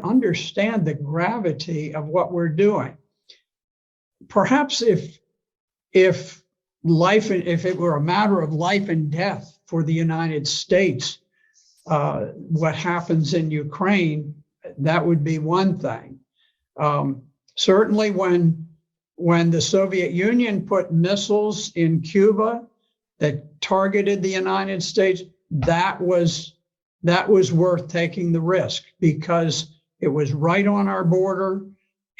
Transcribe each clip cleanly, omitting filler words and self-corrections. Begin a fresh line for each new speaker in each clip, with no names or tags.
understand the gravity of what we're doing. Perhaps if it were a matter of life and death for the United States, what happens in Ukraine, that would be one thing. Certainly when the Soviet Union put missiles in Cuba that targeted the United States, that was worth taking the risk, because it was right on our border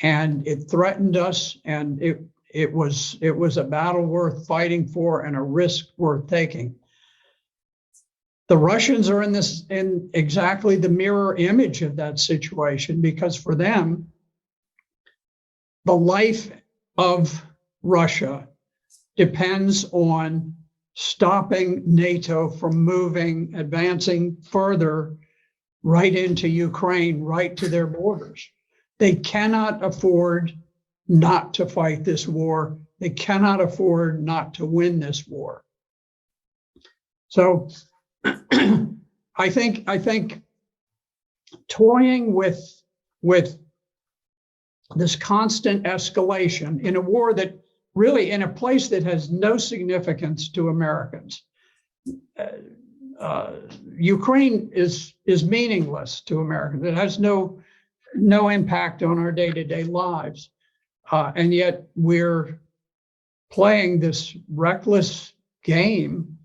and it threatened us, and it was a battle worth fighting for and a risk worth taking. The Russians are in exactly the mirror image of that situation, because for them, the life of Russia depends on stopping NATO from advancing further right into Ukraine, right to their borders. They cannot afford not to fight this war. They cannot afford not to win this war. So I think toying with this constant escalation in a war that really, in a place that has no significance to Americans, Ukraine is meaningless to Americans. It has no impact on our day-to-day lives, and yet we're playing this reckless game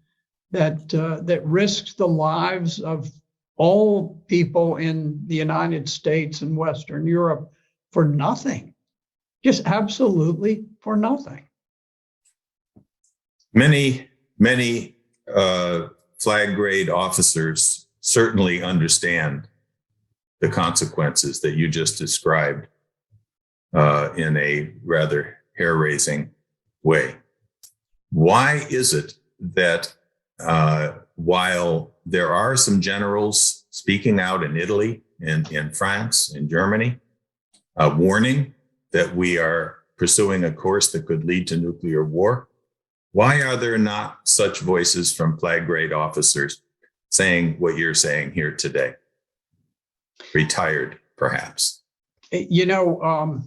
that risks the lives of all people in the United States and Western Europe for nothing, just absolutely for nothing.
Many flag grade officers certainly understand the consequences that you just described in a rather hair-raising way. Why is it that while there are some generals speaking out in Italy, in France, in Germany, warning that we are pursuing a course that could lead to nuclear war, why are there not such voices from flag grade officers saying what you're saying here today? Retired, perhaps.
You know,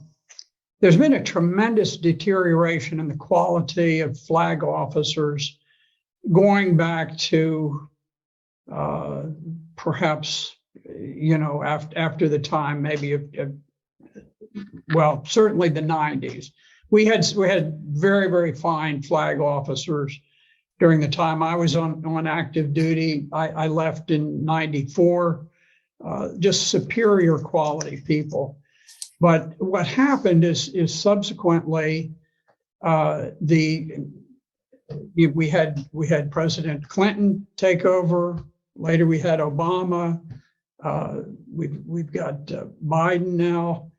there's been a tremendous deterioration in the quality of flag officers going back to perhaps, after the time, maybe, well, certainly the 90s. We had very, very fine flag officers during the time I was on active duty. I left in 94, just superior quality people. But what happened is subsequently we had President Clinton take over. Later we had Obama. We've got Biden now,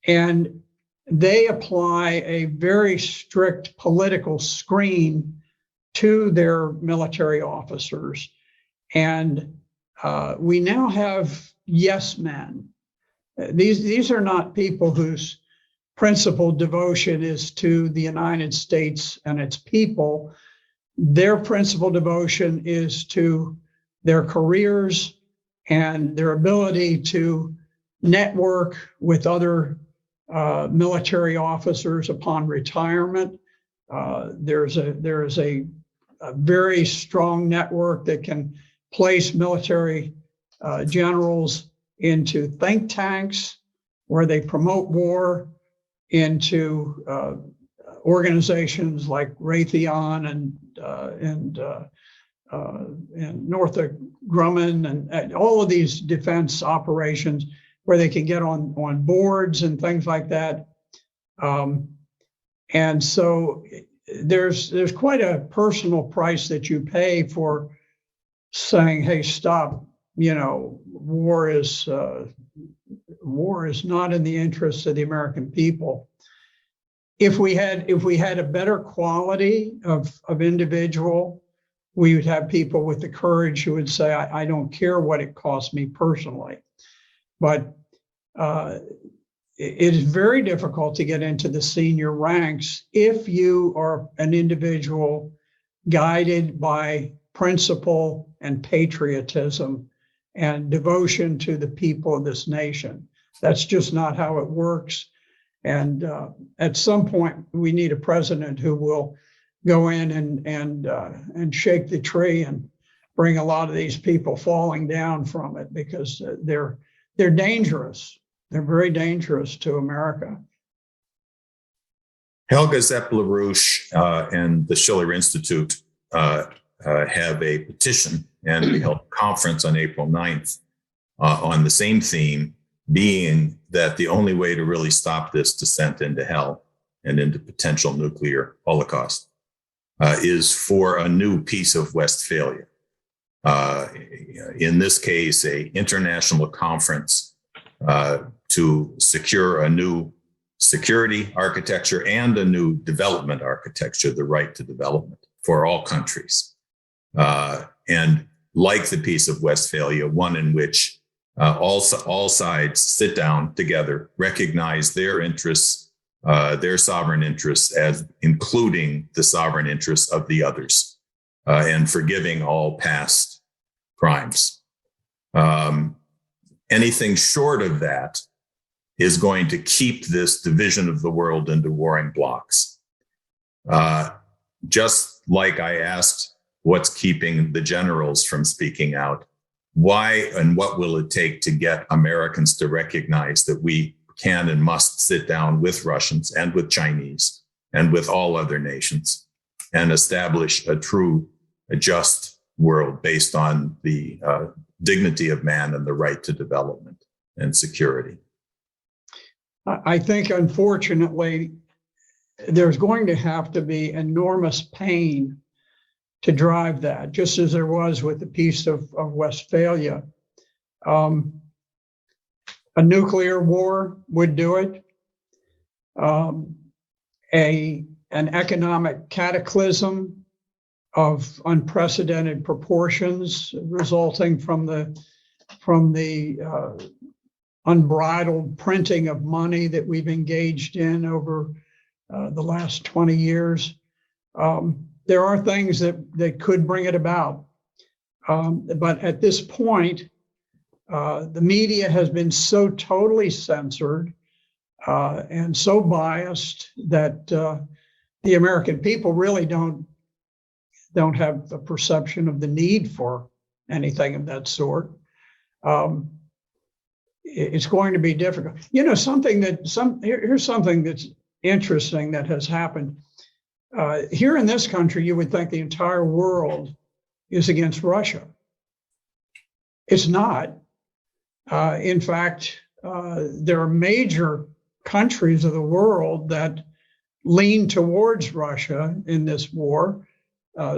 and they apply a very strict political screen to their military officers. And we now have yes men. These are not people whose principal devotion is to the United States and its people. Their principal devotion is to their careers and their ability to network with other military officers upon retirement. There is a very strong network that can place military generals into think tanks where they promote war, into organizations like Raytheon and Northrop Grumman and all of these defense operations where they can get on boards and things like that. And so there's quite a personal price that you pay for saying, hey, stop, war is not in the interests of the American people. If we had a better quality of individual, we would have people with the courage who would say, I don't care what it costs me personally. But it is very difficult to get into the senior ranks if you are an individual guided by principle and patriotism and devotion to the people of this nation. That's just not how it works. And at some point, we need a president who will go in and shake the tree and bring a lot of these people falling down from it, because they're dangerous. They're very dangerous to America.
Helga Zepp-LaRouche and the Schiller Institute have a petition, and we held a conference on April 9th on the same theme, being that the only way to really stop this descent into hell and into potential nuclear holocaust is for a new Peace of Westphalia. In this case, an international conference to secure a new security architecture and a new development architecture, the right to development for all countries. And like the Peace of Westphalia, one in which all sides sit down together, recognize their interests, their sovereign interests, as including the sovereign interests of the others, and forgiving all past crimes. Anything short of that is going to keep this division of the world into warring blocs. Just like I asked what's keeping the generals from speaking out, why and what will it take to get Americans to recognize that we can and must sit down with Russians and with Chinese and with all other nations and establish a just world based on the dignity of man and the right to development and security?
I think, unfortunately, there's going to have to be enormous pain to drive that, just as there was with the Peace of Westphalia. A nuclear war would do it. An economic cataclysm of unprecedented proportions resulting from the unbridled printing of money that we've engaged in over the last 20 years. There are things that could bring it about. But at this point, the media has been so totally censored and so biased that the American people really don't have the perception of the need for anything of that sort. It's going to be difficult. You know, here's something that's interesting that has happened. Here in this country, you would think the entire world is against Russia. It's not. In fact, there are major countries of the world that lean towards Russia in this war,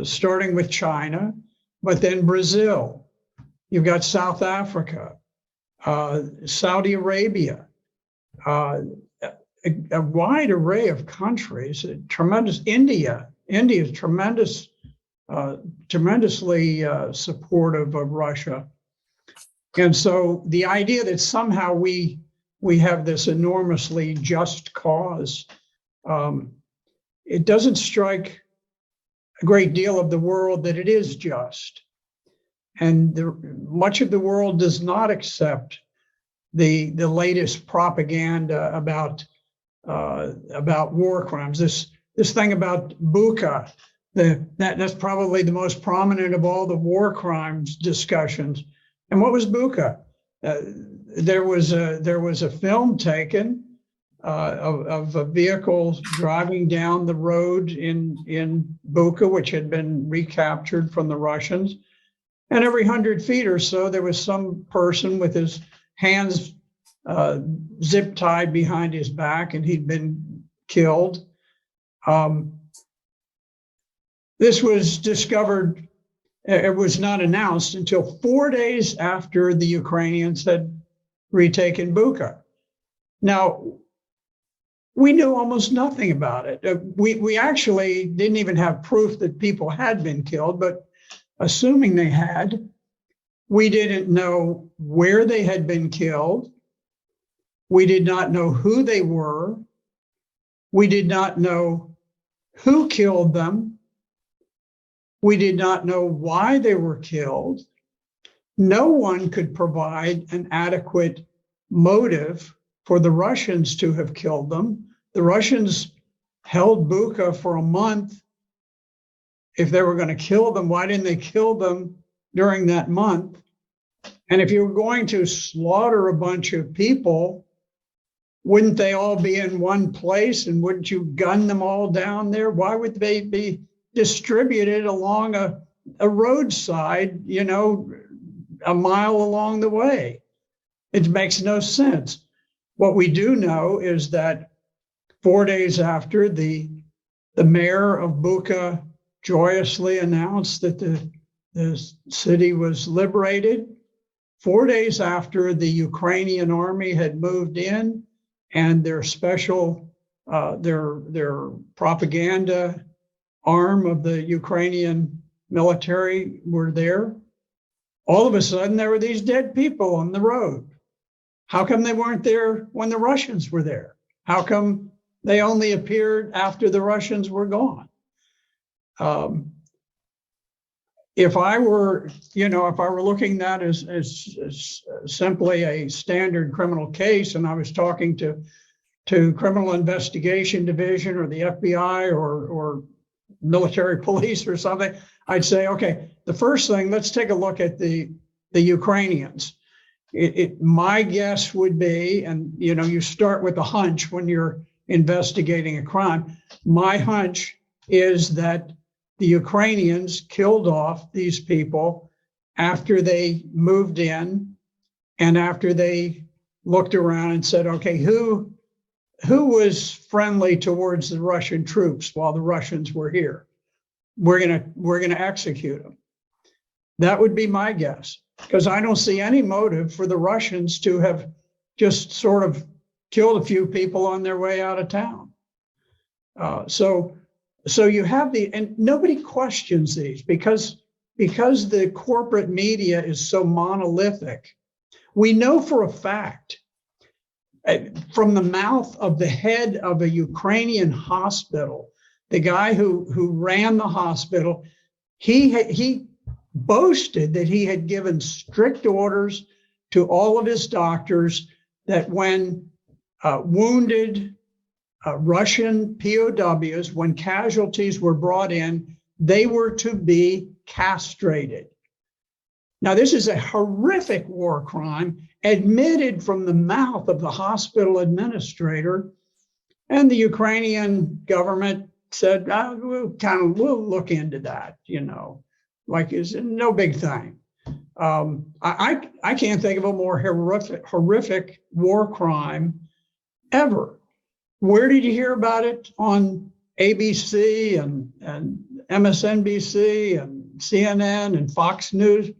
starting with China, but then Brazil. You've got South Africa, Saudi Arabia, a wide array of countries, tremendous. India is tremendously supportive of Russia. And so the idea that somehow we have this enormously just cause, it doesn't strike a great deal of the world that it is just. And much of the world does not accept the latest propaganda about war crimes. This thing about Bucha, that's probably the most prominent of all the war crimes discussions. And what was Bucha? There was a film taken of a vehicle driving down the road in Bucha, which had been recaptured from the Russians. And every 100 feet or so, there was some person with his hands zip tied behind his back, and he'd been killed. This was discovered, it was not announced until 4 days after the Ukrainians had retaken Bucha. Now, we knew almost nothing about it. We actually didn't even have proof that people had been killed, but assuming they had, we didn't know where they had been killed. We did not know who they were. We did not know who killed them. We did not know why they were killed. No one could provide an adequate motive for the Russians to have killed them. The Russians held Bucha for a month. If they were going to kill them, why didn't they kill them during that month? And if you were going to slaughter a bunch of people, wouldn't they all be in one place, and wouldn't you gun them all down there? Why would they be distributed along a roadside, a mile along the way? It makes no sense. What we do know is that 4 days after, the mayor of Bucha joyously announced that the city was liberated. 4 days after, the Ukrainian army had moved in, and their special, their propaganda arm of the Ukrainian military were there. All of a sudden, there were these dead people on the road. How come they weren't there when the Russians were there? How come they only appeared after the Russians were gone? If I were looking at that as simply a standard criminal case, and I was talking to Criminal Investigation Division or the FBI or military police or something, I'd say, okay, the first thing, let's take a look at the Ukrainians. My guess would be, and you start with a hunch when you're investigating a crime. My hunch is that the Ukrainians killed off these people after they moved in and after they looked around and said, okay, who was friendly towards the Russian troops while the Russians were here? We're gonna execute them. That would be my guess, because I don't see any motive for the Russians to have just sort of killed a few people on their way out of town. So you have and nobody questions these because the corporate media is so monolithic. We know for a fact from the mouth of the head of a Ukrainian hospital, the guy who ran the hospital, he boasted that he had given strict orders to all of his doctors that when wounded Russian POWs, when casualties were brought in, they were to be castrated. Now, this is a horrific war crime admitted from the mouth of the hospital administrator, and the Ukrainian government said, we'll look into that, like it's no big thing. I can't think of a more horrific war crime ever. Where did you hear about it? On ABC and MSNBC and CNN and Fox News?